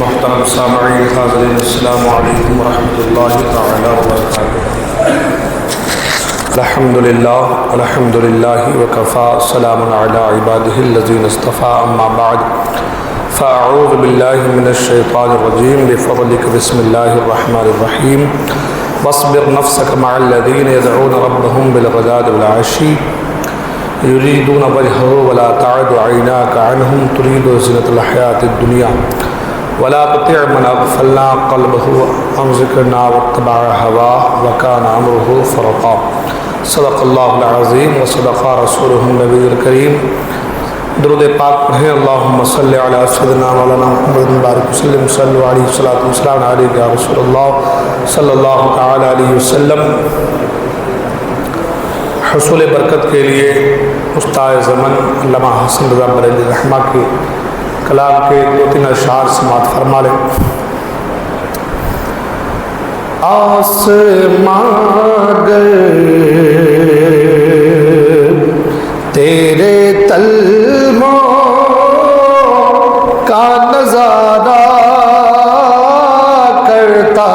محترم سامعین حاضرین، السلام علیکم ورحمۃ اللہ تعالی وبرکاتہ۔ الحمد للہ وکفا، سلام علی عبادہ الذین اصطفیٰ، اما بعد فاعوذ باللہ من الشیطان الرجیم، بفضلک بسم اللہ الرحمن الرحیم۔ واصبر نفسک مع الذین یدعون ربهم بالغداة والعشی یریدون وجہہ ولا تعد عیناک عنہم ترید زینۃ الحیاۃ الدنیا ولا تطع من اغفلنا قلبه عن ذکرنا واتبع هواه وکان امرہ فرطا۔ صدق اللہ العظیم وصدق رسولہ النبی الکریم۔ درود پاک پڑھیں۔ اللہم صلی علی سیدنا مولانا محمد بارک وسلم، صلی علیہ الصلوۃ والسلام علیک یا رسول اللہ صلی اللہ تعالی علیہ وسلم۔ حصول برکت کے لیے استاد زمن علامہ حسن رضا بریلوی رحمہ کے کلام کے 2-3 اشعار سماعت فرما لیں۔ آسماں گر تیرے تلووں کا نظارہ کرتا،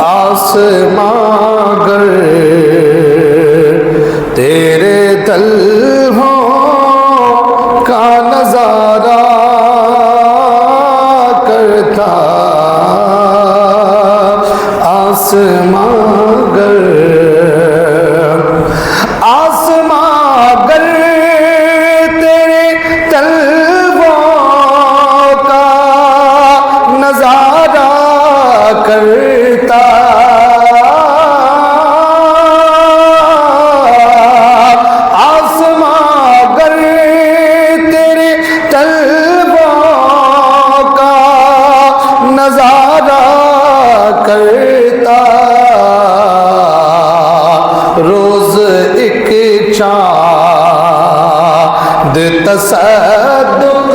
آسماں گر تیرے تلووں کا نظارہ کرتا، آسماں گر تیرے تلووں کا نظارہ کرتا، روز ایک چاند تصدق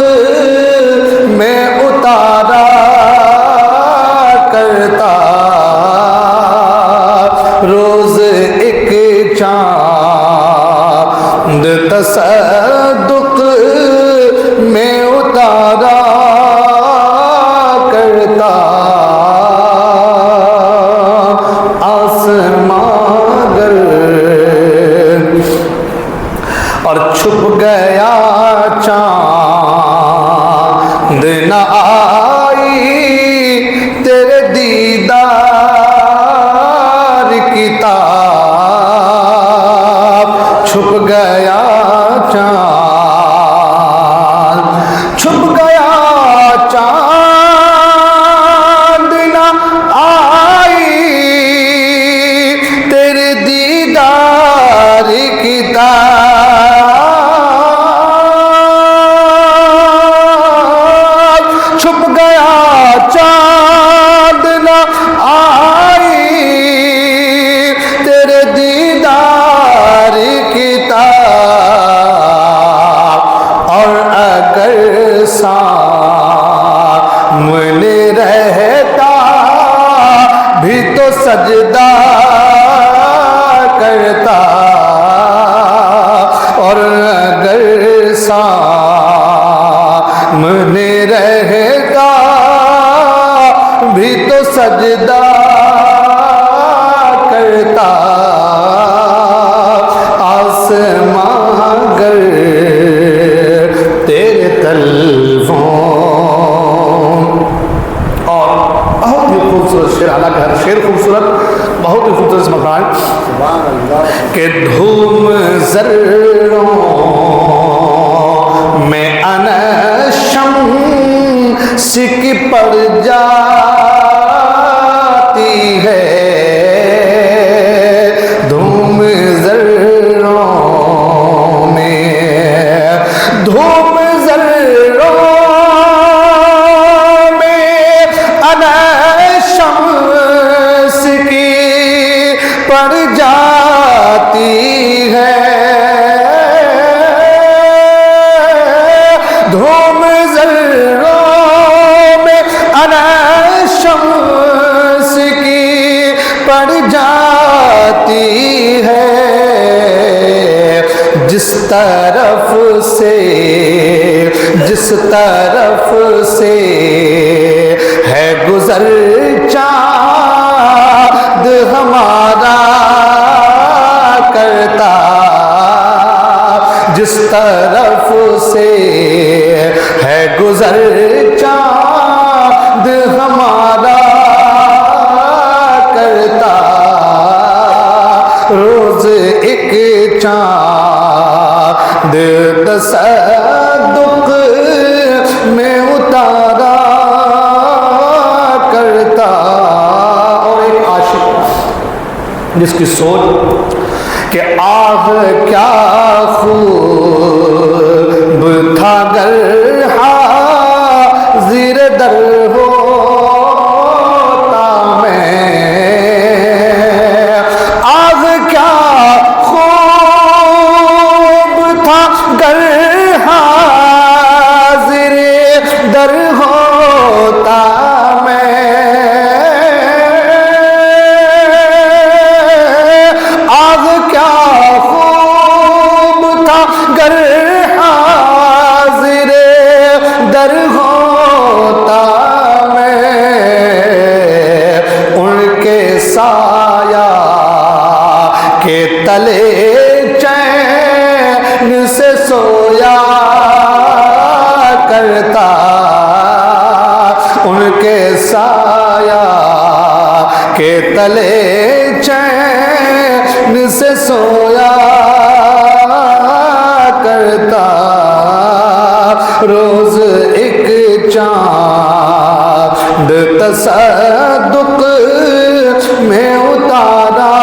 میں اتارا کرتا، روز ایک چاند تصدق میں اتارا کرتا، اور چھپ گیا چاند نہ آئی تیرے دیدار کی تاب، چھپ گیا چاند، چھپ گیا چاند نہ آئی تیرے دیدار کی تاب، چاند نہ آئی تیرے دیدار کی تاب، اور اگر سامنے رہتا بھی تو سجدہ کرتا، اور اگر سامنے رہتا بھی تو سجدہ کرتا، آسماں گر تیرے تلووں۔ اور بہت ہی خوبصورت شعر، حالانکہ ہر شعر خوبصورت، بہت ہی خوبصورت مقام کہ دھوم ذروں میں شمس کی پڑ جاتی ہے، دھوم ذروں میں، دھوم ذروں میں شمس کی پڑ جاتی ہے، دھوم ذروں میں شمس کی پڑ جاتی ہے، جس طرف سے جس طرف سے ہے گزر چاند ہمارا کرتا، جس طرف سے ہے گزر چاند ہمارا کرتا، روز ایک چاند تصدق میں اتارا کرتا۔ اور ایک عاشق جس کی سوچ کہ آہ کیا خوب تھا گر حاضر در ہوتا میں، آہ کیا خوب تھا گر حاضر در ہوتا میں، آہ کیا خوب تھا گر حاضر در ہوتا میں، ان کے سایہ کے تلے چین سے سویا کرتا، ان کے سایہ کے تلے چین سے سویا کرتا، روز ایک چاند تصدق میں اتارا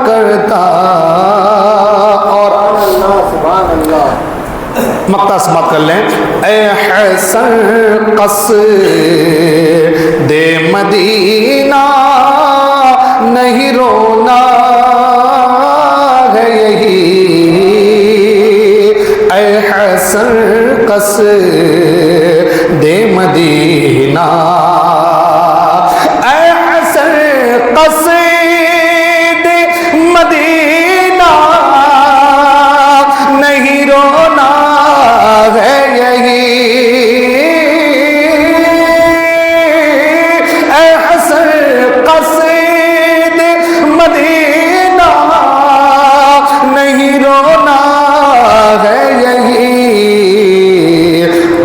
کرتا۔ اور مقطع سماعت کر لیں۔ اے حسن قصد مدینہ نہیں رونا ہے یہی، اے حسن قصد مدینہ، اے حسن قصد مدینہ نہیں رونا ہے یہی، اے حسن قصد مدینہ نہیں رونا ہے یہی،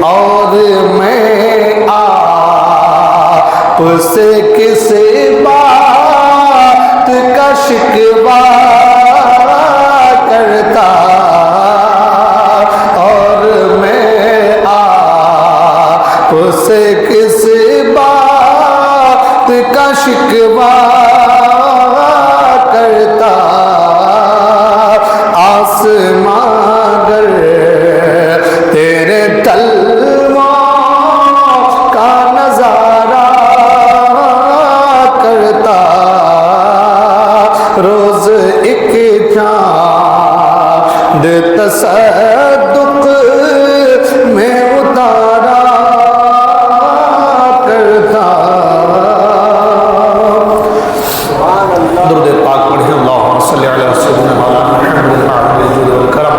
اور میں آپ سے کس بات کا شکوہ کرتا، اور میں آپ سے کس بات کا شکوہ کرتا، آسمان گر تیرے تلووں کا نظارہ کرتا، روز ایک چاند تصدق میں اتارا کرتا۔ درود پاک پڑھیں۔ اللہم صلی علی سیدنا محمد الجود والکرم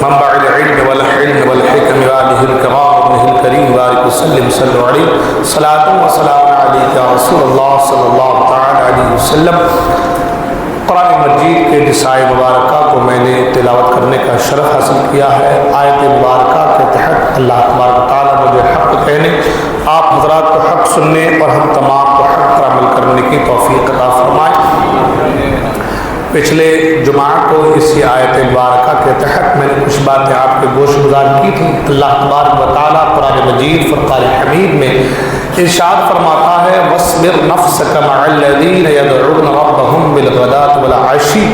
منبع العلم والحلم والحکم وآلہ الکرام وابنہ الکریم بارک وسلم صلی علیہ صلاۃ و سلام علیک یا رسول اللہ صلی اللہ تعالی علیہ وسلم۔ قرآن مجید کے نسائے مبارکہ کو میں نے تلاوت کرنے کا شرف حاصل کیا ہے۔ آیت مبارکہ کے تحت اللہ تبارک و تعالیٰ مجھے حق کہنے، آپ حضرات کو حق سننے اور ہم تمام کو حق پر عمل کرنے کی توفیق عطا فرمائے۔ پچھلے جمعہ کو اسی آیت مبارکہ کے تحت میں نے کچھ باتیں آپ کے گوش گزار کی تھی۔ اللہ تبارک و تعالیٰ قرآن مجید فرقان حمید میں ارشاد فرماتا ہے وَاصْبِرْ نَفْسَكَ مَعَ الَّذِينَ يَدْعُونَ رَبَّهُمْ بِالْغَدَاةِ وَالْعَشِيِّ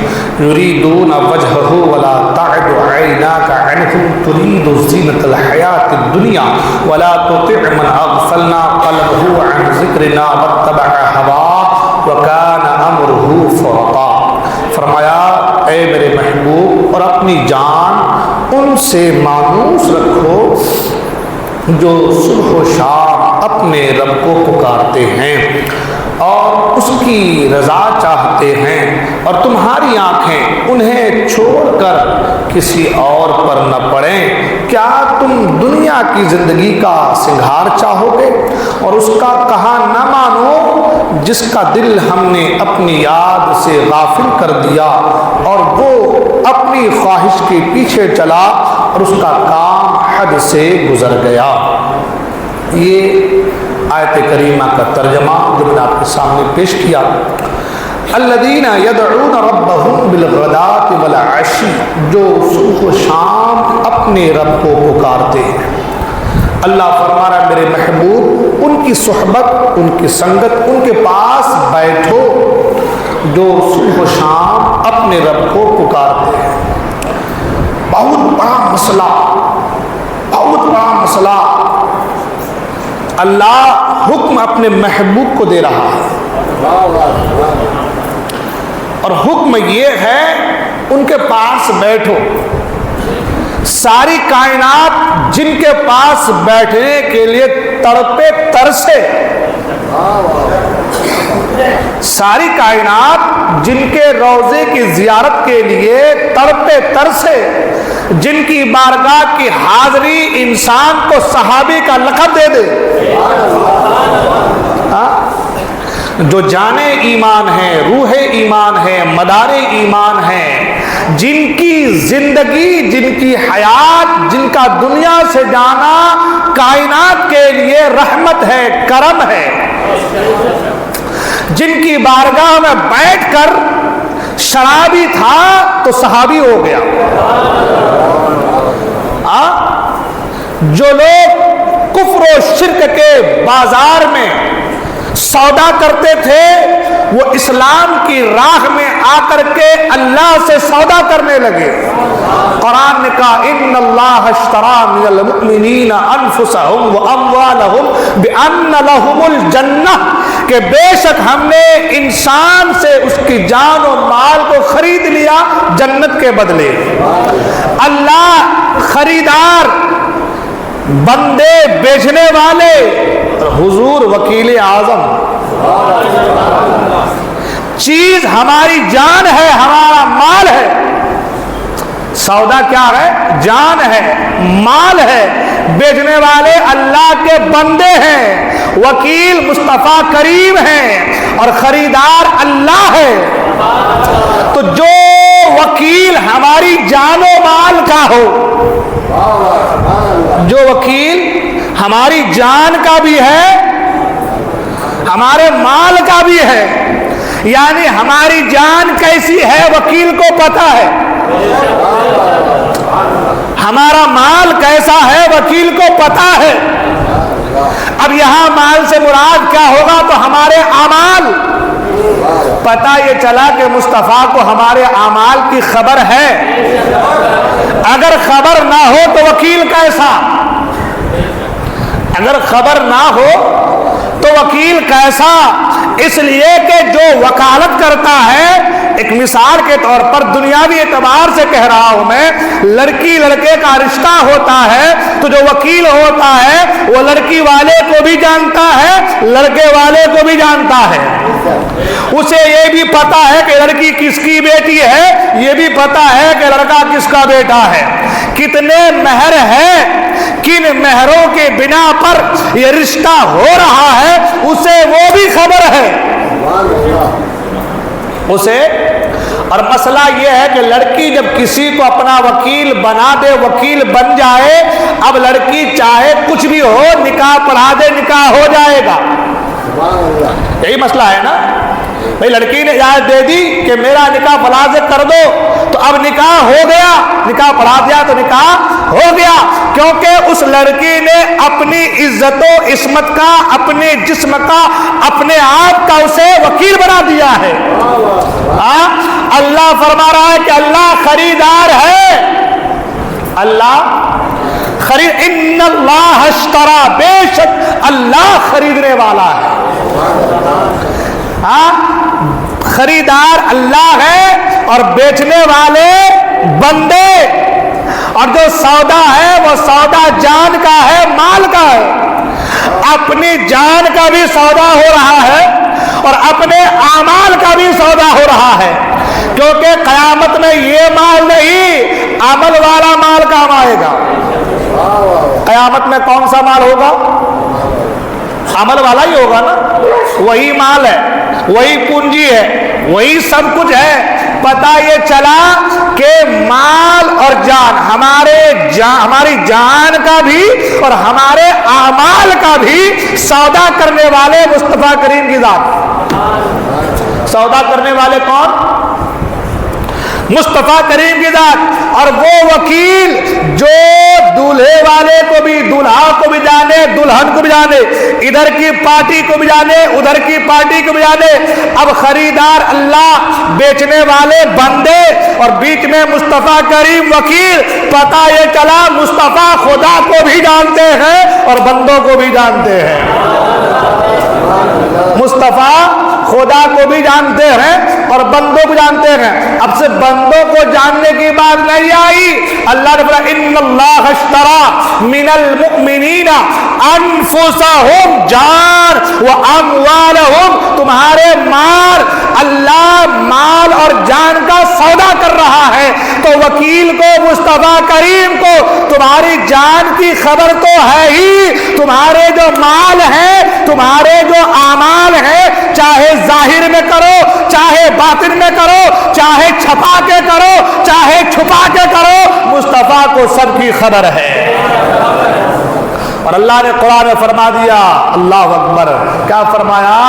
يُرِيدُونَ وَجْهَهُ وَلَا تَعْدُ عَيْنَاكَ عَنْهُمْ تُرِيدُ زِينَةَ الْحَيَاةِ الدُّنْيَا وَلَا تُطِعْ مَنْ أَغْفَلْنَا قَلْبَهُ عَنْ ذِكْرِنَا وَاتَّبَعَ هَوَاهُ وَكَانَ أَمْرُهُ فُرُطًا۔ فرمایا اے میرے محبوب اور اپنی جان ان سے مانوس رکھو جو صبح و شام اپنے رب کو پکارتے ہیں اور اس کی رضا چاہتے ہیں، اور تمہاری آنکھیں انہیں چھوڑ کر کسی اور پر نہ پڑیں، کیا تم دنیا کی زندگی کا سنگھار چاہو گے اور اس کا کہا نہ مانو جس کا دل ہم نے اپنی یاد سے غافل کر دیا اور وہ اپنی خواہش کے پیچھے چلا اور اس کا کام حد سے گزر گیا۔ یہ آیت کریمہ کا ترجمہ جو میں نے آپ کے سامنے پیش کیا۔ الذین یدعون ربهم بالغداۃ والعشی، جو صبح و شام اپنے رب کو پکارتے ہیں۔ اللہ فرما رہا ہے میرے محبوب ان کی صحبت، ان کی سنگت، ان کے پاس بیٹھو جو صبح و شام اپنے رب کو پکارتے ہیں۔ بہت بڑا مسئلہ، بہت بڑا مسئلہ اللہ حکم اپنے محبوب کو دے رہا ہے، اور حکم یہ ہے ان کے پاس بیٹھو۔ ساری کائنات جن کے پاس بیٹھنے کے لیے تڑپے ترسے، ساری کائنات جن کے روضے کی زیارت کے لیے تڑپے ترسے، جن کی بارگاہ کی حاضری انسان کو صحابی کا لقب دے دے، جو جانے ایمان ہے، روح ایمان ہے، مدار ایمان ہے، جن کی زندگی، جن کی حیات، جن کا دنیا سے جانا کائنات کے لیے رحمت ہے، کرم ہے، جن کی بارگاہ میں بیٹھ کر شرابی تھا تو صحابی ہو گیا۔ جو لوگ کفر و شرک کے بازار میں سودا کرتے تھے وہ اسلام کی راہ میں آ کر کے اللہ سے سودا کرنے لگے۔ قرآن نے کہا ان اللہ اشتری من المؤمنین انفسهم واموالهم بان لهم الجنہ، کہ بے شک ہم نے انسان سے اس کی جان و مال کو خرید لیا جنت کے بدلے۔ اللہ خریدار، بندے بیچنے والے، حضور وکیل اعظم۔ چیز ہماری جان ہے، ہمارا مال ہے، سودا کیا ہے؟ جان ہے، مال ہے، بیچنے والے اللہ کے بندے ہیں، وکیل مصطفیٰ کریم ہیں، اور خریدار اللہ ہے۔ تو جو وکیل ہماری جان و مال کا ہو، جو وکیل ہماری جان کا بھی ہے، ہمارے مال کا بھی ہے، یعنی ہماری جان کیسی ہے وکیل کو پتا ہے، ہمارا مال کیسا ہے وکیل کو پتا ہے۔ اب یہاں مال سے مراد کیا ہوگا؟ تو ہمارے اعمال۔ پتہ یہ چلا کہ مصطفیٰ کو ہمارے اعمال کی خبر ہے، اگر خبر نہ ہو تو وکیل کیسا؟ اگر خبر نہ ہو تو وکیل کیسا؟ اس لیے کہ جو وکالت کرتا ہے، ایک مثال کے طور پر دنیاوی اعتبار سے کہہ رہا ہوں میں، لڑکی لڑکے کا رشتہ ہوتا ہے تو جو وکیل ہوتا ہے وہ لڑکی والے کو بھی جانتا ہے، لڑکے والے کو بھی جانتا ہے، اسے یہ بھی پتا ہے کہ لڑکی کس کی بیٹی ہے، یہ بھی پتا ہے کہ لڑکا کس کا بیٹا ہے، کتنے مہر ہے، کن مہروں کے بنا پر یہ رشتہ ہو رہا ہے، اسے وہ بھی خبر ہے اسے۔ اور مسئلہ یہ ہے کہ لڑکی جب کسی کو اپنا وکیل بنا دے، وکیل بن جائے، اب لڑکی چاہے کچھ بھی ہو، نکاح پڑھا دے، نکاح ہو جائے گا۔ یہی مسئلہ ہے نا بھئی، لڑکی نے اجازت دے دی کہ میرا نکاح فلاں سے کر دو، تو اب نکاح ہو گیا، نکاح پڑھا دیا تو نکاح ہو گیا، کیونکہ اس لڑکی نے اپنی عزت و عصمت کا، اپنے جسم کا، اپنے آپ کا اسے وکیل بنا دیا ہے۔ اللہ فرما رہا ہے کہ اللہ خریدار ہے، اللہ خرید، ان اللہ اشترا، بے شک اللہ خریدنے والا ہے۔ خریدار اللہ ہے اور بیچنے والے بندے، اور جو سودا ہے وہ سودا جان کا ہے، مال کا ہے، اپنی جان کا بھی سودا ہو رہا ہے اور اپنے اعمال کا بھی سودا ہو رہا ہے، کیونکہ قیامت میں یہ مال نہیں، عمل والا مال کام آئے گا۔ قیامت میں کون سا مال ہوگا؟ عمل والا ہی ہوگا نا، وہی مال ہے، وہی پونجی ہے، وہی سب کچھ ہے۔ پتہ یہ چلا کہ مال اور جان، ہماری جان کا بھی اور ہمارے اعمال کا بھی سودا کرنے والے مصطفیٰ کریم کی ذات۔ سودا کرنے والے کون؟ مصطفیٰ کریم کی ذات۔ اور وہ وکیل جو دولہے والے کو بھی، دولہا کو بھی جانے، دلہن کو بھی جانے، ادھر کی پارٹی کو بھی جانے، ادھر کی پارٹی کو بھی جانے۔ اب خریدار اللہ، بیچنے والے بندے، اور بیچ میں مصطفیٰ کریم وکیل۔ پتہ یہ چلا مصطفیٰ خدا کو بھی جانتے ہیں اور بندوں کو بھی جانتے ہیں۔ مصطفیٰ خدا کو بھی جانتے ہیں اور بندوں کو جانتے ہیں۔ اب سے بندوں کو جاننے کی بات نہیں آئی، اللہ نے فرمایا ان اللہ اشترى من المؤمنین انفسهم، جان و اموالهم، تمہارے مال، اللہ مال اور جان کا سودا کر رہا ہے۔ تو وکیل کو، مصطفیٰ کریم کو تمہاری جان کی خبر تو ہے ہی، تمہارے جو مال ہے، تمہارے جو اعمال ہیں، چاہے ظاہر میں کرو، چاہے باطن میں کرو، چاہے چھپا کے کرو، چاہے چھپا کے کرو، مصطفیٰ کو سب کی خبر ہے۔ اور اللہ نے قرآن میں فرما دیا، اللہ اکبر، کیا فرمایا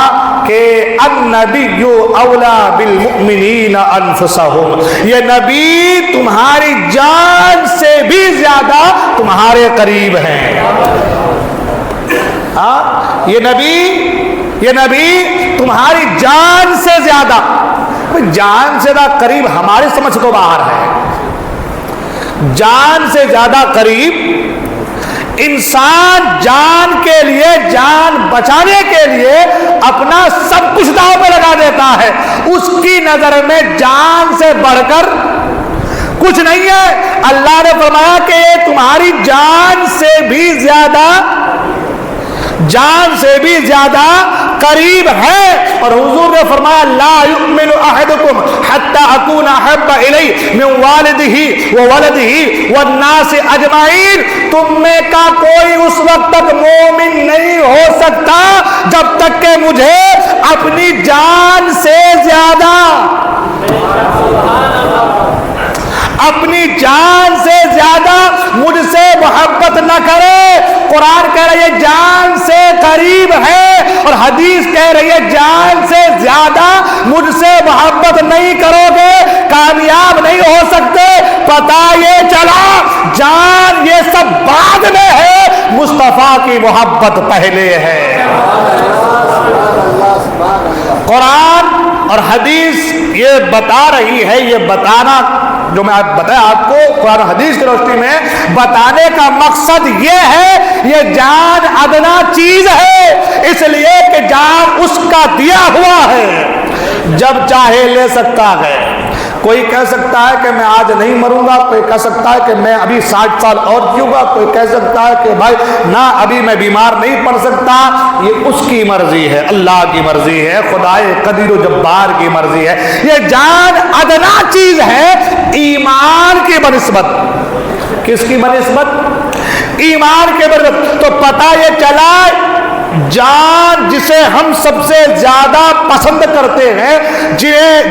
کہ النبی اولا بالمؤمنین انفسهم، یہ نبی تمہاری جان سے بھی زیادہ تمہارے قریب ہیں۔ یہ نبی تمہاری جان سے زیادہ، جان سے زیادہ قریب ہماری سمجھ کو باہر ہے۔ جان سے زیادہ قریب، انسان جان کے لیے، جان بچانے کے لیے اپنا سب کچھ داؤ پہ لگا دیتا ہے۔ اس کی نظر میں جان سے بڑھ کر کچھ نہیں ہے۔ اللہ نے فرمایا کہ یہ تمہاری جان سے بھی زیادہ، جان سے بھی زیادہ قریب ہے۔ اور حضور نے فرمایا لا یؤمن احدکم حتی اکون احب الیہ من والدہ وولدہ والناس اجمعین، تم میں کا کوئی اس وقت تک مومن نہیں ہو سکتا جب تک کہ مجھے اپنی جان سے زیادہ، اپنی جان سے زیادہ مجھ سے محبت نہ کرے۔ قرآن کہہ رہی ہے جان سے قریب ہے، اور حدیث کہہ رہی ہے جان سے زیادہ مجھ سے محبت نہیں کرو گے کامیاب نہیں ہو سکتے۔ پتہ یہ چلا جان یہ سب بعد میں ہے، مصطفیٰ کی محبت پہلے ہے۔ قرآن اور حدیث یہ بتا رہی ہے، یہ بتانا جو میں بتایا آپ کو قرآن حدیث کی روشنی میں بتانے کا مقصد یہ ہے، یہ جان ادنا چیز ہے، اس لیے کہ جان اس کا دیا ہوا ہے، جب چاہے لے سکتا ہے۔ کوئی کہہ سکتا ہے کہ میں آج نہیں مروں گا، کوئی کہہ سکتا ہے کہ میں ابھی 60 سال اور جیوں گا، کوئی کہہ سکتا ہے کہ بھائی نہ ابھی میں بیمار نہیں پڑ سکتا۔ یہ اس کی مرضی ہے، اللہ کی مرضی ہے، خدائے قدیر و جبار کی مرضی ہے۔ یہ جان ادنا چیز ہے ایمان کی بنسبت۔ کس کی بنسبت؟ ایمان کے بنسبت۔ تو پتہ یہ چلا جان جسے ہم سب سے زیادہ پسند کرتے ہیں،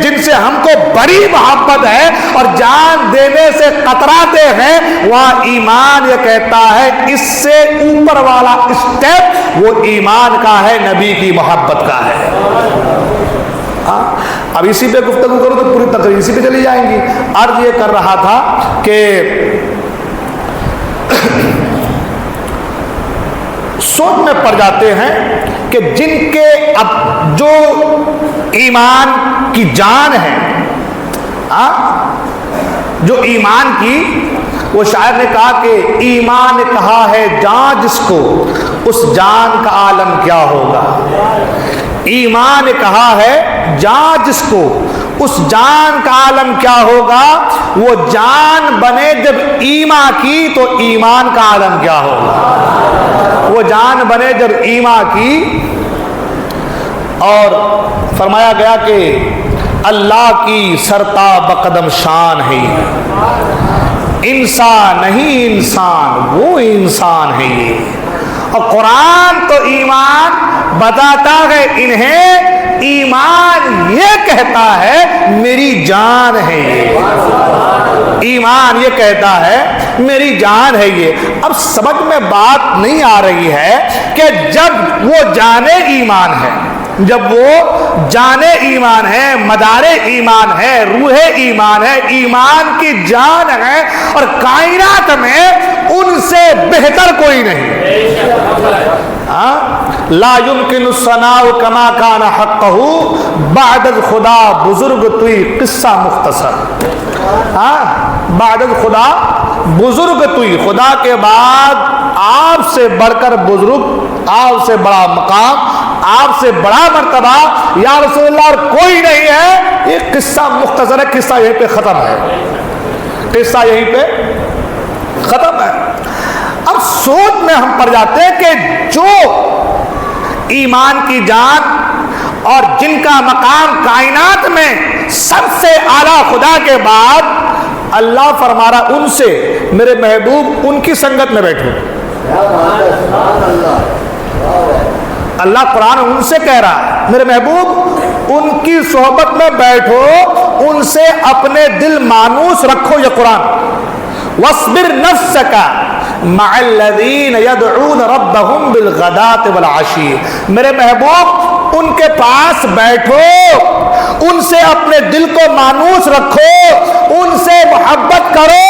جن سے ہم کو بڑی محبت ہے اور جان دینے سے کتراتے ہیں، وہاں ایمان یہ کہتا ہے اس سے اوپر والا اسٹیپ وہ ایمان کا ہے، نبی کی محبت کا ہے۔ اب اسی پہ گفتگو کرو تو پوری تقریر اسی پہ چلی جائیں گی۔ عرض یہ کر رہا تھا کہ سوچ میں پڑ جاتے ہیں کہ جن کے اب جو ایمان کی جان ہے، جو ایمان کی، وہ شاعر نے کہا کہ ایمان نے کہا ہے جان جس کو، اس جان کا عالم کیا ہوگا۔ ایمان نے کہا ہے جان جس کو، اس جان کا عالم کیا ہوگا۔ وہ جان بنے جب ایمان کی تو ایمان کا عالم کیا ہوگا۔ وہ جان بنے جب ایمان کی اور فرمایا گیا کہ اللہ کی سرتا بقدم شان ہے یہ، انسان نہیں انسان، وہ انسان ہے یہ۔ اور قرآن تو ایمان بتاتا ہے انہیں، ایمان یہ کہتا ہے میری جان ہے یہ، ایمان یہ کہتا ہے میری جان ہے یہ۔ اب سمجھ میں بات نہیں آ رہی ہے کہ جب وہ جانے ایمان ہے، جب وہ جانے ایمان ہے، مدار ایمان ہے، روح ایمان ہے، ایمان کی جان ہے، اور کائنات میں ان سے بہتر کوئی نہیں۔ لا يمكن الثناء كما كان حقه بعد خدا بزرگ توئی، قصہ مختصر۔ بعد خدا بزرگ توئی، خدا کے بعد آپ سے بڑھ کر بزرگ، آپ سے بڑا مقام، آپ سے بڑا مرتبہ یا رسول اللہ اور کوئی نہیں ہے۔ یہ قصہ مختصر ہے، قصہ یہیں پہ ختم ہے، قصہ یہیں پہ ختم ہے۔ اب سوچ میں ہم پڑ جاتے ہیں کہ جو ایمان کی جان اور جن کا مقام کائنات میں سب سے اعلیٰ خدا کے بعد، اللہ فرما رہا ان سے میرے محبوب ان کی سنگت میں بیٹھو۔ اللہ قرآن ان سے کہہ رہا ہے میرے محبوب ان کی صحبت میں بیٹھو، ان سے اپنے دل مانوس رکھو۔ یہ قرآن وَاصْبِرْ نَفْسَكَ مَعَ الَّذِينَ يَدْعُونَ رَبَّهُمْ بِالْغَدَاةِ وَالْعَشِيِّ، میرے محبوب ان کے پاس بیٹھو، ان سے اپنے دل کو مانوس رکھو، ان سے محبت کرو،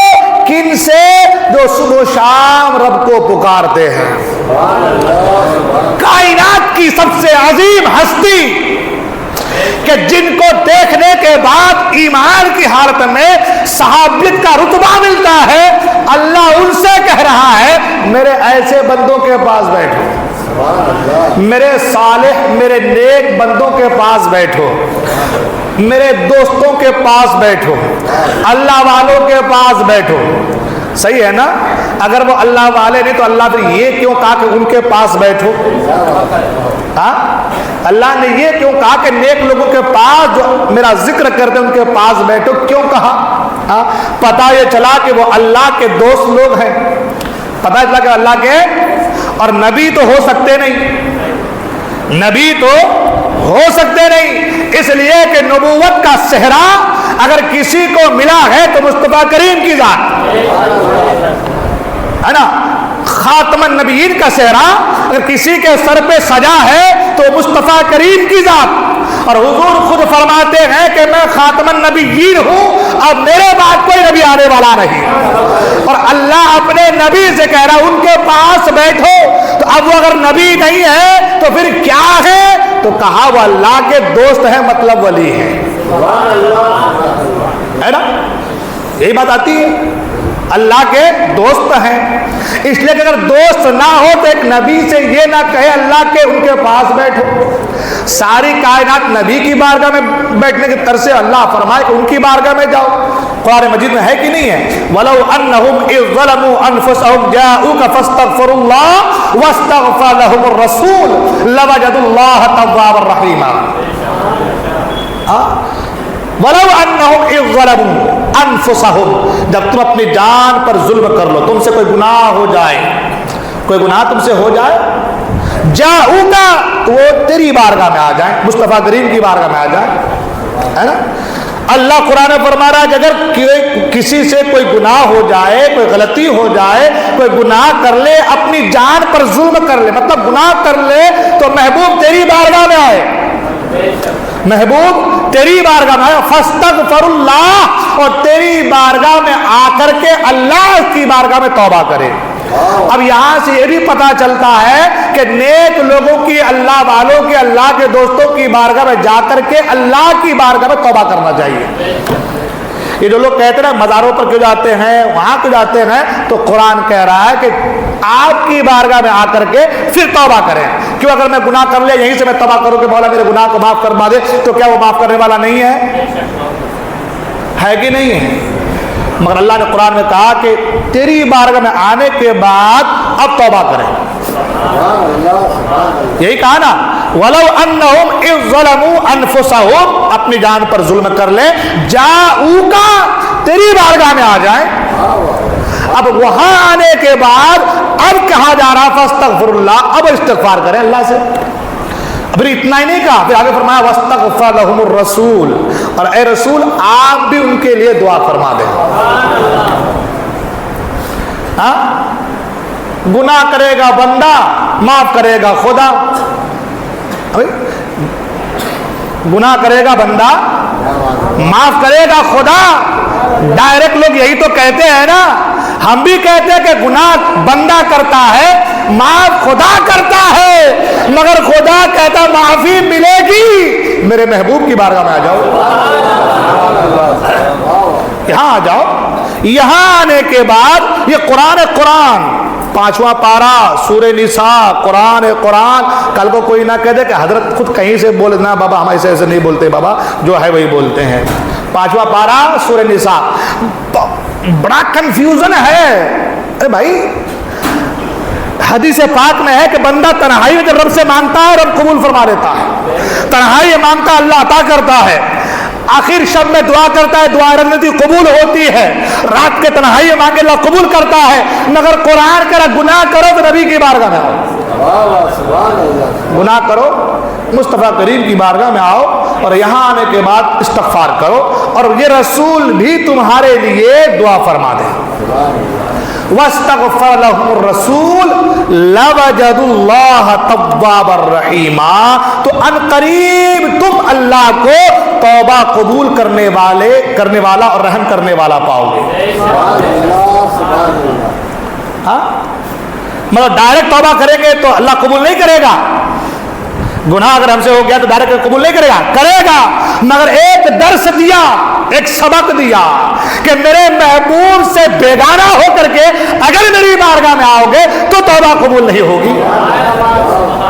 کن سے؟ جو صبح و شام رب کو پکارتے ہیں۔ کائنات کی سب سے عظیم ہستی کہ جن کو دیکھنے کے بعد ایمان کی حالت میں صحابیت کا رتبہ ملتا ہے، اللہ ان سے کہہ رہا ہے میرے ایسے بندوں کے پاس بیٹھو، میرے صالح میرے نیک بندوں کے پاس بیٹھو، میرے دوستوں کے پاس بیٹھو، اللہ والوں کے پاس بیٹھو۔ صحیح ہے نا؟ اگر وہ اللہ والے نہیں تو اللہ پھر یہ کیوں کہا کہ ان کے پاس بیٹھو؟ اللہ نے یہ کیوں کہا کہ نیک لوگوں کے پاس جو میرا ذکر کرتے ہیں ان کے پاس بیٹھو؟ کیوں کہا؟ پتہ یہ چلا کہ وہ اللہ کے دوست لوگ ہیں، پتہ چلا کہ اللہ کے، اور نبی تو ہو سکتے نہیں، نبی تو ہو سکتے نہیں، اس لیے کہ نبوت کا صحرا اگر کسی کو ملا ہے تو مصطفیٰ کریم کی ذات ہے نا، خاتم النبیین کا صحرا اگر کسی کے سر پہ سجا ہے تو مصطفیٰ کریم کی ذات، اور حضور خود فرماتے ہیں کہ میں خاتم النبیین ہوں، اب میرے بعد کوئی نبی آنے والا نہیں، اور اللہ اپنے نبی سے کہہ رہا ان کے پاس بیٹھو۔ تو اب وہ اگر نبی نہیں ہے تو پھر کیا ہے؟ تو کہا وہ اللہ کے دوست ہیں، مطلب ولی ہے، ہے نا؟ یہی بات آتی ہے، اللہ کے دوست ہیں۔ اس لیے کہ اگر دوست نہ ہو تو ایک نبی سے یہ نہ کہے اللہ کے ان کے پاس بیٹھو۔ ساری کائنات نبی کی بارگاہ میں بیٹھنے کی طرز سے اللہ فرمائے کہ ان کی بارگاہ میں جاؤ۔ قرآن مجید میں ہے کہ نہیں ہے؟ وَلَوْ أَنَّهُمْ إِذْ ظَلَمُوا أَنفُسَهُمْ جَاءُوكَ فَاسْتَغْفَرُوا اللَّهَ وَاسْتَغْفَرَ لَهُمُ الرَّسُولُ لَوَجَدُوا اللَّهَ تَوَّابًا رَحِيمًا۔ وَلَوْ أَنَّهُمْ إِذْ ظَلَمُوا أَنفُسَهُمْ، جب تم اپنی جان پر ظلم کر لو، تم سے کوئی گناہ ہو جائے، کوئی گناہ تم سے ہو جائے، جاؤگا وہ تیری بارگاہ میں آ جائیں، مصطفیٰ کریم کی بارگاہ میں آ جائیں، ہے نا؟ اللہ قرآن فرما رہا ہے کہ اگر کسی سے کوئی گناہ ہو جائے، کوئی غلطی ہو جائے، کوئی گناہ کر لے، اپنی جان پر ظلم کر لے، مطلب گناہ کر لے، تو محبوب تیری بارگاہ میں آئے، محبوب تیری بارگاہ میں آئے، فاستغفر اللہ، اور تیری بارگاہ میں آ کر کے اللہ کی بارگاہ میں توبہ کرے۔ اب یہاں سے یہ بھی پتا چلتا ہے کہ نیک لوگوں کی، اللہ والوں کی، اللہ کے دوستوں کی بارگاہ میں جا کر کے اللہ کی بارگاہ میں توبہ کرنا چاہیے۔ یہ جو لوگ کہتے ہیں مزاروں پر کیوں جاتے ہیں، وہاں کیوں جاتے ہیں، تو قرآن کہہ رہا ہے کہ آپ کی بارگاہ میں آ کر کے پھر توبہ کریں۔ کیوں؟ اگر میں گناہ کر لیا یہیں سے میں توبہ کروں کہ مولا میرے گناہ کو معاف فرما دے، تو کیا وہ معاف کرنے والا نہیں ہے کہ نہیں ہے؟ مگر اللہ نے قرآن میں کہا کہ تیری بارگاہ میں آنے کے بعد اب توبہ کریں۔ یہی کہا نا وَلَوْ أَنَّهُمْ إِذْ ظَلَمُوا أَنفُسَهُمْ، اپنی جان پر ظلم کر لیں، جاؤوکا، تیری بارگاہ میں آ جائیں۔ اب وہاں آنے کے بعد اب کہا جا رہا فاستغفر اللہ، اب استغفار کریں اللہ سے۔ پھر اتنا ہی نہیں کہا، پھر آگے فرمایا واستغفر لهم الرسول، اور اے رسول آپ بھی ان کے لیے دعا فرما دیں۔ ہاں، گناہ کرے گا بندہ معاف کرے گا خدا، گناہ کرے گا بندہ معاف کرے گا خدا۔ ڈائریکٹ لوگ یہی تو کہتے ہیں نا، ہم بھی کہتے ہیں کہ گناہ بندہ کرتا ہے معاف خدا کرتا ہے، مگر خدا کہتا معافی ملے گی میرے محبوب کی بارگاہ میں آ جاؤ، یہاں آ جاؤ۔ یہاں آنے کے بعد یہ قرآن 5واں پارہ سورہ نساء، قرآن کل کو کوئی نہ کہہ دے کہ حضرت خود کہیں سے بولے نا بابا ہم ایسے نہیں بولتے، بابا جو ہے وہی بولتے ہیں۔ 5واں پارہ سورہ نساء، بڑا کنفیوژن ہے۔ ارے بھائی حدیث پاک میں ہے کہ بندہ تنہائی میں جب رب سے مانگتا ہے رب قبول فرما لیتا ہے، تنہائی میں مانگتا ہے اللہ عطا کرتا ہے، آخر شب میں دعا کرتا ہے دعا رنتی قبول ہوتی ہے، رات کے تنہائی میں مانگے اللہ قبول کرتا ہے۔ مگر قرآن کہہ رہا گناہ کرو تو نبی کی بارگاہ میں آؤ، گناہ کرو مصطفیٰ کریم کی بارگاہ میں آؤ، اور یہاں آنے کے بعد استغفار کرو، اور یہ رسول بھی تمہارے لیے دعا فرما دے۔ وَاسْتَغْفَرَ لَهُمُ الرَّسُولُ لَوَجَدُوا اللَّهَ تَوَّابًا رَحِيمًا، تو ان قریب تم اللہ کو توبہ قبول کرنے والا اور رحم کرنے والا پاؤ گے۔ ہاں، مطلب ڈائریکٹ توبہ کریں گے تو اللہ قبول نہیں کرے گا، گناہ اگر ہم سے ہو گیا تو ڈائریکٹ قبول نہیں کرے گا، مگر ایک درس دیا، ایک سبق دیا کہ میرے محبوب سے بیگانہ ہو کر کے اگر میری بارگاہ میں آؤ گے تو توبہ قبول نہیں ہوگی۔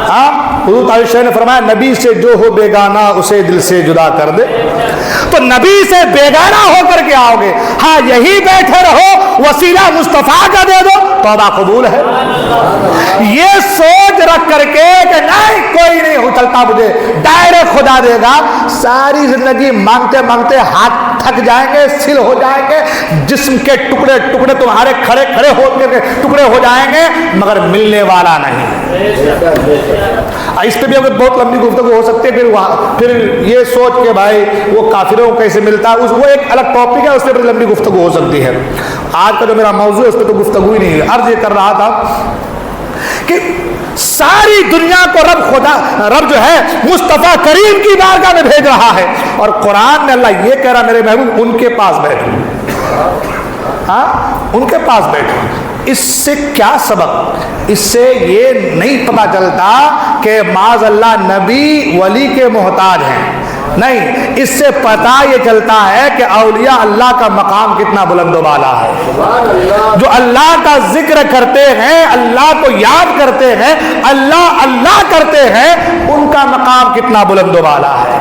ہاں، حضور عائشہ نے فرمایا نبی سے جو ہو بیگانہ اسے دل سے جدا کر دے، تو نبی سے بیگانہ ہو کر کے آؤ گے، ہاں یہی بیٹھے رہو وسیلہ مصطفیٰ کا دے دو توبہ قبول ہے۔ یہ سوچ رکھ کر کے کہ نہیں کوئی نہیں ہو چلتا مجھے ڈائریکٹ خدا دے گا، ساری زندگی مانگتے مانگتے ہاتھ تھک جائیں گے، سل ہو جائیں گے، جسم کے ٹکڑے ٹکڑے تمہارے کھڑے ہو کے ٹکڑے ہو جائیں گے، مگر ملنے والا نہیں۔ اس پہ بھی اگر بہت لمبی گفتگو ہو سکتی ہے، پھر یہ سوچ کے بھائی وہ کافروں کو کیسے ملتا ہے، وہ ایک الگ ٹاپک ہے، اس پہ بڑی لمبی گفتگو ہو سکتی ہے۔ آج کا جو میرا موضوع ہے اس پہ تو گفتگو ہی نہیں ہے۔ عرض یہ کر رہا تھا کہ ساری دنیا کو رب جو ہے مصطفیٰ کریم کی بارگاہ میں بھیج رہا ہے، اور قرآن میں اللہ یہ کہہ رہا میرے محبوب ان کے پاس بیٹھو، ہاں ان کے پاس بیٹھو۔ اس سے کیا سبق؟ اس سے یہ نہیں پتا چلتا کہ معاذ اللہ نبی ولی کے محتاج ہیں، نہیں، اس سے پتہ یہ چلتا ہے کہ اولیاء اللہ کا مقام کتنا بلند و بالا ہے۔ جو اللہ کا ذکر کرتے ہیں، اللہ کو یاد کرتے ہیں، اللہ اللہ کرتے ہیں، ان کا مقام کتنا بلند و بالا ہے،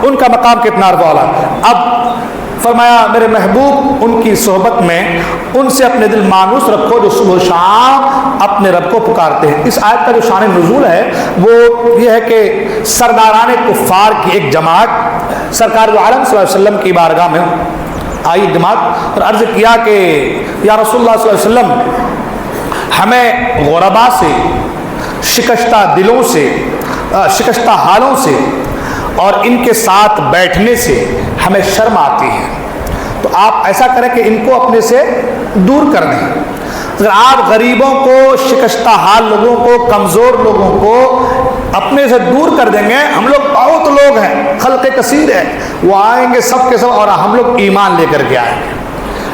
ان کا مقام کتنا بالا ہے۔ اب فرمایا میرے محبوب ان کی صحبت میں ان سے اپنے دل مانوس رکھو جو صبح و شام اپنے رب کو پکارتے ہیں۔ اس آیت کا جو شان نزول ہے وہ یہ ہے کہ سرداران کفار کی ایک جماعت سرکار دو عالم صلی اللہ علیہ وسلم کی بارگاہ میں آئی جماعت، اور عرض کیا کہ یا رسول اللہ صلی اللہ علیہ وسلم ہمیں غربا سے، شکستہ دلوں سے، شکستہ حالوں سے اور ان کے ساتھ بیٹھنے سے ہمیں شرم آتی ہے، تو آپ ایسا کریں کہ ان کو اپنے سے دور کر دیں۔ اگر آپ غریبوں کو، شکستہ حال لوگوں کو، کمزور لوگوں کو اپنے سے دور کر دیں گے، ہم لوگ بہت لوگ ہیں، خلق کثیر ہے، وہ آئیں گے سب کے سب، اور ہم لوگ ایمان لے کر کے آئیں گے،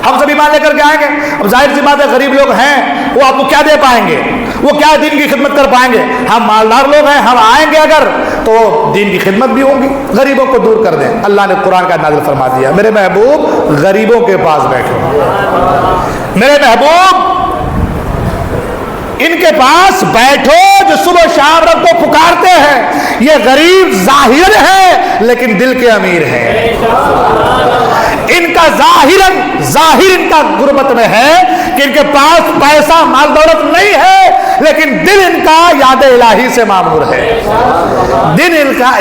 ہم سب ایمان لے کر کے آئیں گے۔ اب ظاہر سی بات ہے غریب لوگ ہیں، وہ آپ کو کیا دے پائیں گے، وہ کیا دین کی خدمت کر پائیں گے؟ ہم مالدار لوگ ہیں، ہم آئیں گے اگر تو دین کی خدمت بھی ہوگی۔ غریبوں کو دور کر دیں، اللہ نے قرآن کا نازل فرما دیا میرے محبوب غریبوں کے پاس بیٹھو، میرے محبوب ان کے پاس بیٹھو جو صبح شام رب کو پکارتے ہیں۔ یہ غریب ظاہر ہے لیکن دل کے امیر ہیں، ان کا ظاہر ان کا غربت میں ہے کہ ان کے پاس پیسہ مال دولت نہیں ہے، لیکن دل ان کا یاد الہی سے معمور ہے، دل ان کا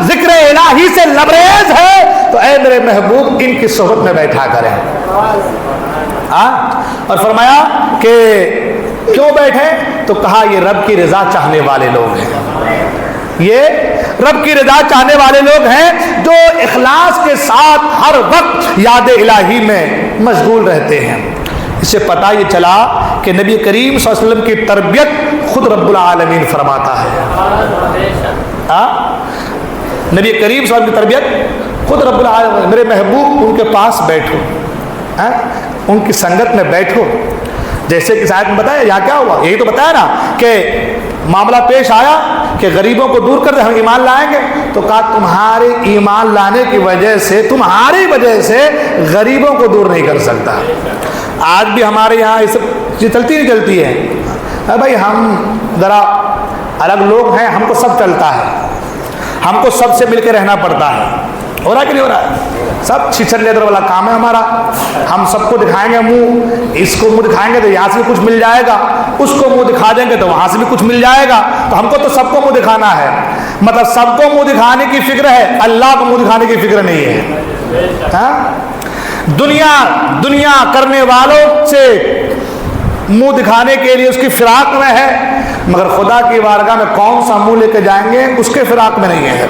ذکر الہی سے لبریز ہے۔ تو اے میرے محبوب ان کی صحبت میں بیٹھا کریں۔ اور فرمایا کہ کیوں بیٹھے؟ تو کہا یہ رب کی رضا چاہنے والے لوگ ہیں، یہ رب کی رضا چاہنے والے لوگ ہیں جو اخلاص کے ساتھ ہر وقت یاد الہی میں مشغول رہتے ہیں۔ اس سے پتہ یہ چلا کہ نبی کریم صلی اللہ علیہ وسلم کی تربیت خود رب العالمین فرماتا ہے۔ نبی کریم صلی اللہ علیہ وسلم کی تربیت خود رب العالمین، میرے محبوب ان کے پاس بیٹھو، ان کی سنگت میں بیٹھو، جیسے کہ آیت میں بتایا یا کیا ہوا، یہی تو بتایا نا کہ معاملہ پیش آیا کہ غریبوں کو دور کر دے، ہم ایمان لائیں گے، تو کہا تمہارے ایمان لانے کی وجہ سے، تمہاری وجہ سے غریبوں کو دور نہیں کر سکتا۔ آج بھی ہمارے یہاں یہ سب چلتی نہیں چلتی ہے، بھائی ہم ذرا الگ لوگ ہیں، ہم کو سب چلتا ہے، ہم کو سب سے مل کے رہنا پڑتا ہے، ہو رہا ہے کہ نہیں ہو رہا ہے؟ سب چھچر لیدر والا کام ہے ہمارا، ہم سب کو دکھائیں گے منہ، اس کو منہ دکھائیں گے تو یہاں سے بھی کچھ مل جائے گا، اس کو منہ دکھا دیں گے تو وہاں سے بھی کچھ مل جائے گا، تو ہم کو تو سب کو منہ دکھانا ہے، مطلب سب کو منہ دکھانے کی فکر ہے، اللہ کو منہ دکھانے کی فکر نہیں ہے۔ دنیا کرنے والوں سے منہ دکھانے کے لیے اس کی فراق میں ہے، مگر خدا کی بارگاہ میں کون سا منہ لے کے جائیں گے اس کے فراق میں نہیں ہے۔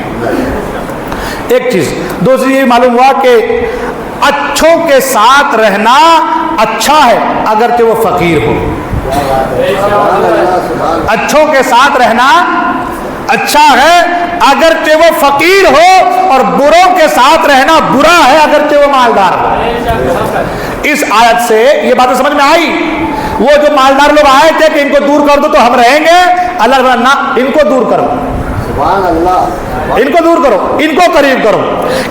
ایک چیز، دوسری یہ معلوم ہوا کہ اچھوں کے ساتھ رہنا اچھا ہے اگرچہ وہ فقیر ہو، اچھوں کے ساتھ رہنا اچھا ہے اگرچہ وہ فقیر ہو، اور بروں کے ساتھ رہنا برا ہے اگرچہ وہ مالدار ہو۔ اس آیت سے یہ باتیں سمجھ میں آئی۔ وہ جو مالدار لوگ آئے تھے کہ ان کو دور کر دو تو ہم رہیں گے، اللہ نہ، ان کو دور کرو، ان کو دور کرو، ان کو قریب کرو،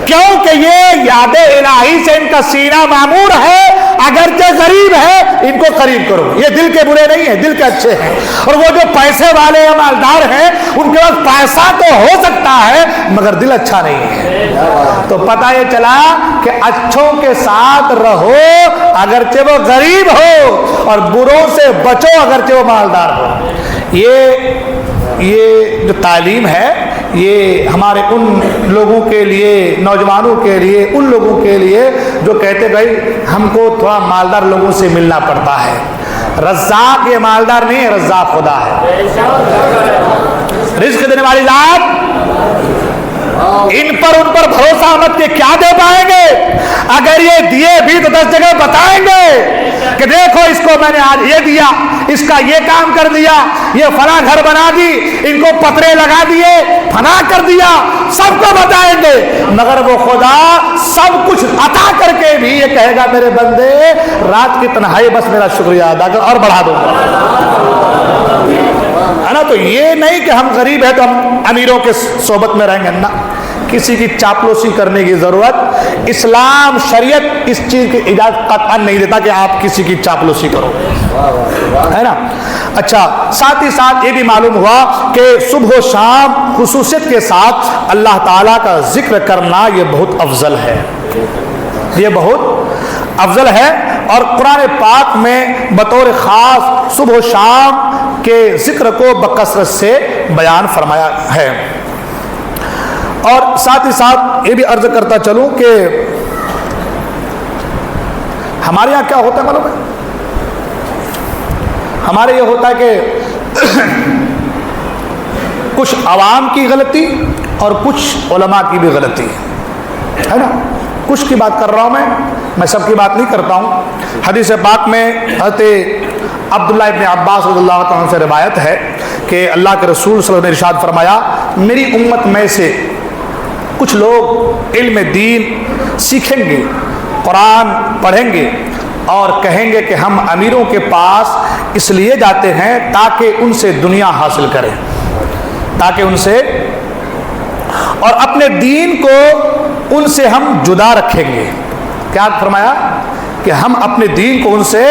کیونکہ یہ یاد الہی سے ان کا سینہ معمور ہے، اگرچہ غریب ہے ان کو قریب کرو۔ یہ دل کے برے نہیں ہیں، دل کے اچھے ہیں۔ اور وہ جو پیسے والے یا مالدار ہیں ان کے پاس پیسہ تو ہو سکتا ہے مگر دل اچھا نہیں ہے۔ تو پتہ یہ چلا کہ اچھوں کے ساتھ رہو اگرچہ وہ غریب ہو، اور بروں سے بچو اگرچہ وہ مالدار ہو۔ یہ جو تعلیم ہے یہ ہمارے ان لوگوں کے لیے، نوجوانوں کے لیے، ان لوگوں کے لیے جو کہتے بھائی ہم کو تھوڑا مالدار لوگوں سے ملنا پڑتا ہے۔ رزاق یہ مالدار نہیں ہے، رزاق خدا ہے، رزق دینے والی ذات۔ ان پر بھروسہ مت کہ کیا دے پائیں گے، اگر یہ دیے بھی تو 10 جگہ بتائیں گے کہ دیکھو اس کو میں نے آج یہ دیا، اس کا یہ کام کر دیا، یہ فلاں گھر بنا دی، ان کو پترے لگا دیے، فلاں کر دیا، سب کو بتائیں گے، مگر وہ خدا سب کچھ عطا کر کے بھی یہ کہے گا میرے بندے رات کی تنہائی بس میرا شکریہ ادا کر اور بڑھا دوں گا، ہے نا۔ تو یہ نہیں کہ ہم غریب ہیں تو ہم امیروں کے صحبت میں رہیں گے، نہ، کسی کی چاپلوسی کرنے کی ضرورت، اسلام شریعت اس چیز کی اجازت قطعاً نہیں دیتا کہ آپ کسی کی چاپلوسی کرو، ہے نا۔ اچھا، ساتھ ہی ساتھ یہ بھی معلوم ہوا کہ صبح و شام خصوصیت کے ساتھ اللہ تعالیٰ کا ذکر کرنا یہ بہت افضل ہے، یہ بہت افضل ہے، اور قرآن پاک میں بطور خاص صبح و شام کے ذکر کو بکثرت سے بیان فرمایا ہے۔ اور ساتھ ہی ساتھ یہ بھی عرض کرتا چلوں کہ ہمارے یہاں کیا ہوتا ہے معلوم ہے، ہمارے یہ ہوتا ہے کہ کچھ عوام کی غلطی اور کچھ علماء کی بھی غلطی ہے نا۔ کچھ کی بات کر رہا ہوں میں سب کی بات نہیں کرتا ہوں۔ حدیث پاک میں حضرت عبداللہ ابن عباس رضی اللہ عنہ سے روایت ہے کہ اللہ کے رسول صلی اللہ علیہ وسلم نے ارشاد فرمایا، میری امت میں سے کچھ لوگ علم دین سیکھیں گے، قرآن پڑھیں گے اور کہیں گے کہ ہم امیروں کے پاس اس لیے جاتے ہیں تاکہ ان سے دنیا حاصل کریں، تاکہ ان سے، اور اپنے دین کو ان سے ہم جدا رکھیں گے۔ کیا فرمایا کہ ہم اپنے دین کو ان سے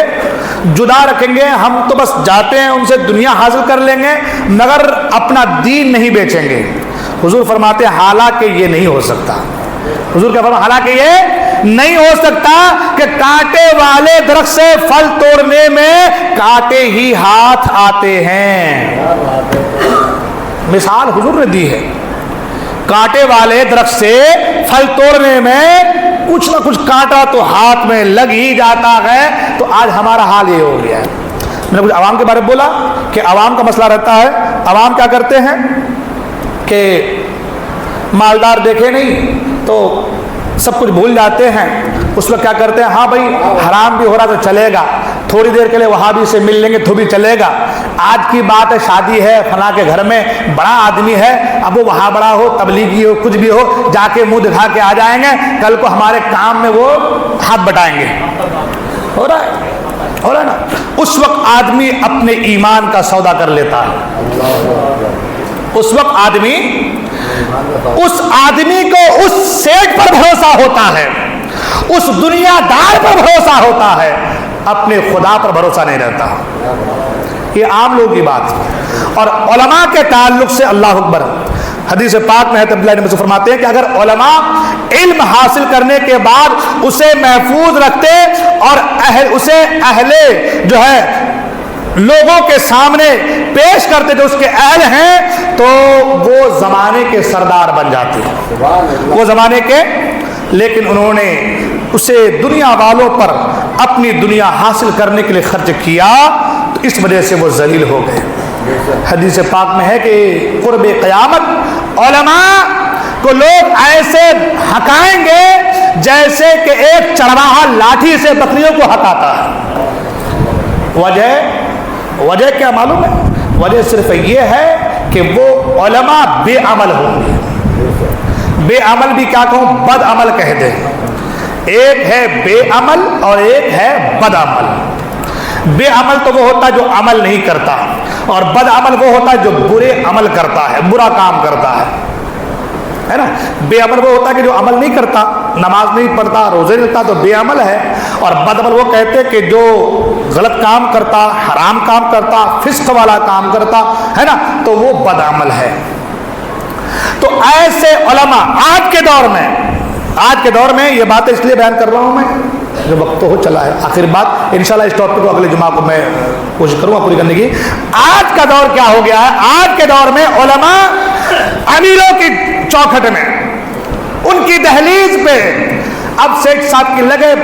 جدا رکھیں گے، ہم تو بس جاتے ہیں ان سے دنیا حاصل کر لیں گے مگر اپنا دین نہیں بیچیں گے۔ حضور فرماتے ہیں حالانکہ یہ نہیں ہو سکتا، حضور کیا فرماتے ہیں حالانکہ یہ نہیں ہو سکتا کہ کانٹے والے درخت سے پھل توڑنے میں کانٹے ہی ہاتھ آتے ہیں۔ مثال حضور نے دی ہے، کانٹے والے درخت سے پھل توڑنے میں کچھ نہ کچھ کانٹا تو ہاتھ میں لگ ہی جاتا ہے۔ تو آج ہمارا حال یہ ہو گیا ہے۔ میں نے کچھ عوام کے بارے میں بولا کہ عوام کا مسئلہ رہتا ہے، عوام کیا کرتے ہیں کہ مالدار دیکھے نہیں تو سب کچھ بھول جاتے ہیں، اس وقت کیا کرتے ہیں، ہاں بھائی حرام بھی ہو رہا تو چلے گا، تھوڑی دیر کے لیے وہابی سے مل لیں گے تو بھی چلے گا۔ آج کی بات ہے، شادی ہے فلاں کے گھر میں، بڑا آدمی ہے، اب وہ وہاں بڑا ہو، تبلیغی ہو، کچھ بھی ہو، جا کے منہ دکھا کے آ جائیں گے، کل کو ہمارے کام میں وہ ہاتھ بٹائیں گے۔ ہو رہا ہے نا؟ اس وقت آدمی اپنے ایمان کا سودا کر لیتا ہے۔ اس وقت اس آدمی کو اس سیٹ پر بھروسہ ہوتا ہے، اس دنیا دار پر بھروسہ ہوتا ہے، اپنے خدا پر بھروسہ نہیں رہتا۔ یہ عام لوگوں کی بات ہے۔ اور علماء کے تعلق سے اللہ اکبر، حدیث پاک میں ہے، عبداللہ بن مسعود فرماتے ہیں کہ اگر علماء علم حاصل کرنے کے بعد اسے محفوظ رکھتے اور اسے اہل جو ہے لوگوں کے سامنے پیش کرتے جو اس کے اہل ہیں، تو وہ زمانے کے سردار بن جاتے ہیں، وہ زمانے کے۔ لیکن انہوں نے اسے دنیا والوں پر اپنی دنیا حاصل کرنے کے لیے خرچ کیا، تو اس وجہ سے وہ ذلیل ہو گئے۔ حدیث پاک میں ہے کہ قرب قیامت علماء کو لوگ ایسے ہکائیں گے جیسے کہ ایک چرواہا لاٹھی سے بکریوں کو ہکاتا ہے۔ وجہ کیا معلوم ہے؟ وجہ صرف یہ ہے کہ وہ علماء بے عمل ہوں گے۔ بے عمل بھی کیا کہوں، بد عمل کہہ دیں۔ ایک ہے بے عمل اور ایک ہے بد عمل۔ بے عمل تو وہ ہوتا ہے جو عمل نہیں کرتا، اور بد عمل وہ ہوتا ہے جو برے عمل کرتا ہے، برا کام کرتا ہے نا۔ بے عمل وہ ہوتا ہے کہ جو عمل نہیں کرتا، نماز نہیں پڑھتا، روزے نہیں رکھتا، تو بے عمل ہے۔ اور بد عمل وہ کہتے کہ جو غلط کام کرتا، حرام کام کرتا، فسق والا کام کرتا ہے نا، تو وہ بد عمل ہے۔ تو ایسے علماء آج کے دور میں یہ باتیں اس لیے بیان کر رہا ہوں میں، جو وقت تو ہو چلا ہے، آخر بات انشاءاللہ اس ٹاپک کو اگلے جمعہ کو میں کوشش کروں گا پوری کرنے کی۔ آج کا دور کیا ہو گیا ہے؟ آج کے دور میں علماء امیروں کی چوکھٹ میں، ان کی دہلیز پہ اب سیٹ صاحب کی لگے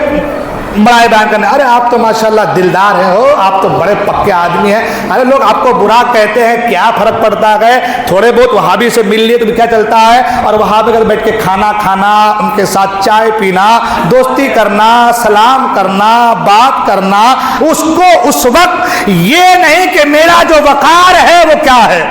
بڑائے بیان کرنے، ارے آپ تو ماشاءاللہ دلدار ہیں، ہو آپ تو بڑے پکے آدمی ہیں، ارے لوگ آپ کو برا کہتے ہیں، کیا فرق پڑتا ہے، تھوڑے بہت وہابی سے مل لیے تو کیا چلتا ہے، اور وہاں پہ بیٹھ کے کھانا کھانا، ان کے ساتھ چائے پینا، دوستی کرنا، سلام کرنا، بات کرنا، اس کو اس وقت یہ نہیں کہ میرا جو وقار ہے وہ کیا ہے۔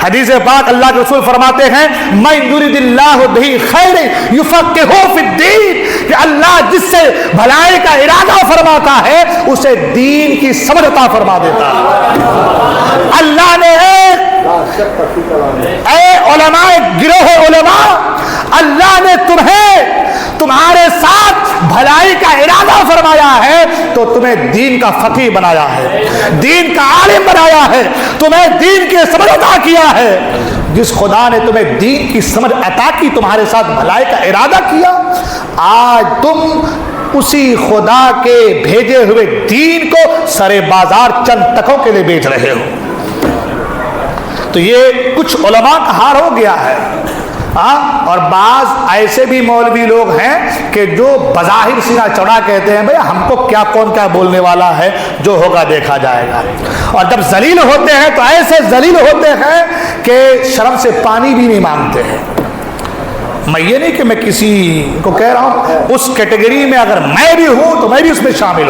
حدیث پاک اللہ کے رسول فرماتے ہیں، مَن یرد اللہ بہ خیر یفقہہ فی الدین، کہ اللہ جس سے بھلائی کا ارادہ فرماتا ہے اسے دین کی سمجھ عطا فرما دیتا ہے۔ اللہ نے اے علماء، گروہ علماء، اللہ نے تمہارے ساتھ بھلائی کا ارادہ فرمایا ہے تو تمہیں دین کا فقیہ بنایا ہے، دین کا عالم بنایا ہے، تمہیں دین کی سمجھ عطا کیا ہے۔ جس خدا نے تمہیں دین کی سمجھ عطا کی، تمہارے ساتھ بھلائی کا ارادہ کیا، آج تم اسی خدا کے بھیجے ہوئے دین کو سرے بازار چند ٹکوں کے لیے بیچ رہے ہو۔ تو یہ کچھ علماء کا حال ہو گیا ہے۔ اور بعض ایسے بھی مولوی لوگ ہیں کہ جو بظاہر سینہ چوڑا کہتے ہیں، بھئی ہم کو کیا کون کیا بولنے والا ہے، جو ہوگا دیکھا جائے گا۔ اور جب ذلیل ہوتے ہیں تو ایسے ذلیل ہوتے ہیں کہ شرم سے پانی بھی نہیں مانگتے ہیں۔ میں یہ نہیں کہ میں کسی کو کہہ رہا ہوں، اس کیٹیگری میں اگر میں بھی ہوں تو میں بھی اس میں شامل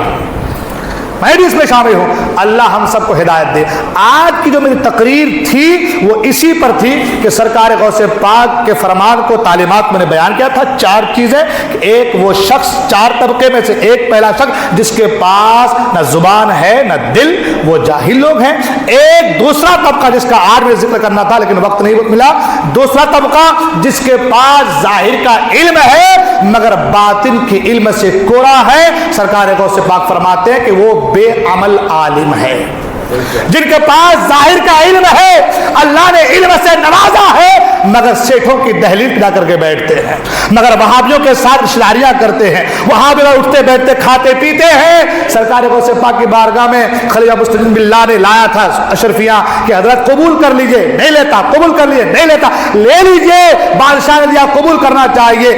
ہوں، اللہ ہم سب کو ہدایت دے۔ آج کی جو میری تقریر تھی وہ اسی پر تھی کہ سرکار غوث پاک کے فرمان کو، تعلیمات میں نے بیان کیا تھا، چار چیزیں، کہ ایک وہ شخص، چار طبقے میں سے ایک پہلا شخص جس کے پاس نہ زبان ہے نہ دل، وہ جاہل لوگ ہیں۔ ایک دوسرا طبقہ جس کا آج میں ذکر کرنا تھا لیکن وقت نہیں ملا، دوسرا طبقہ جس کے پاس ظاہر کا علم ہے مگر باطن کے علم سے کوڑا ہے۔ سرکار غوث پاک فرماتے ہیں کہ وہ بے عمل عالم ہے۔ جن کے پاس ظاہر کا علم ہے، اللہ نے علم سے نوازا ہے، مگر سیٹھوں کی دہلیز پہ جا کر کے بیٹھتے ہیں، مگر وہابیوں کے ساتھ رشتےداریاں کرتے ہیں، وہاں بھی اٹھتے بیٹھتے کھاتے پیتے ہیں۔ سرکار غوث پاک کی بارگاہ میں خلیفہ مستجاب باللہ نے لایا تھا اشرفیہ کہ حضرت قبول کر لیجئے، نہیں لیتا، قبول کر لیجئے، نہیں لیتا، لے لیجئے۔ بادشاہ نے دیا، قبول کرنا چاہیے،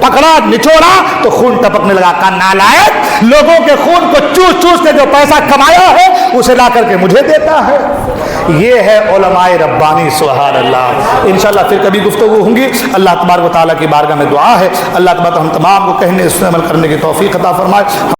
پکڑا، نچوڑا تو خون ٹپکنے لگا۔ کہا نالائق، لوگوں کے خون کو چوس چوس کے جو پیسہ کمایا ہے اسے لا کر کے مجھے دیتا ہے۔ یہ ہے علماء ربانی، سبحان اللہ۔ انشاءاللہ پھر کبھی گفتگو ہوں گی۔ اللہ تبارک و تعالیٰ کی بارگاہ میں دعا ہے اللہ تبارک ہم تمام کو کہنے، اس میں عمل کرنے کی توفیق عطا فرمائے۔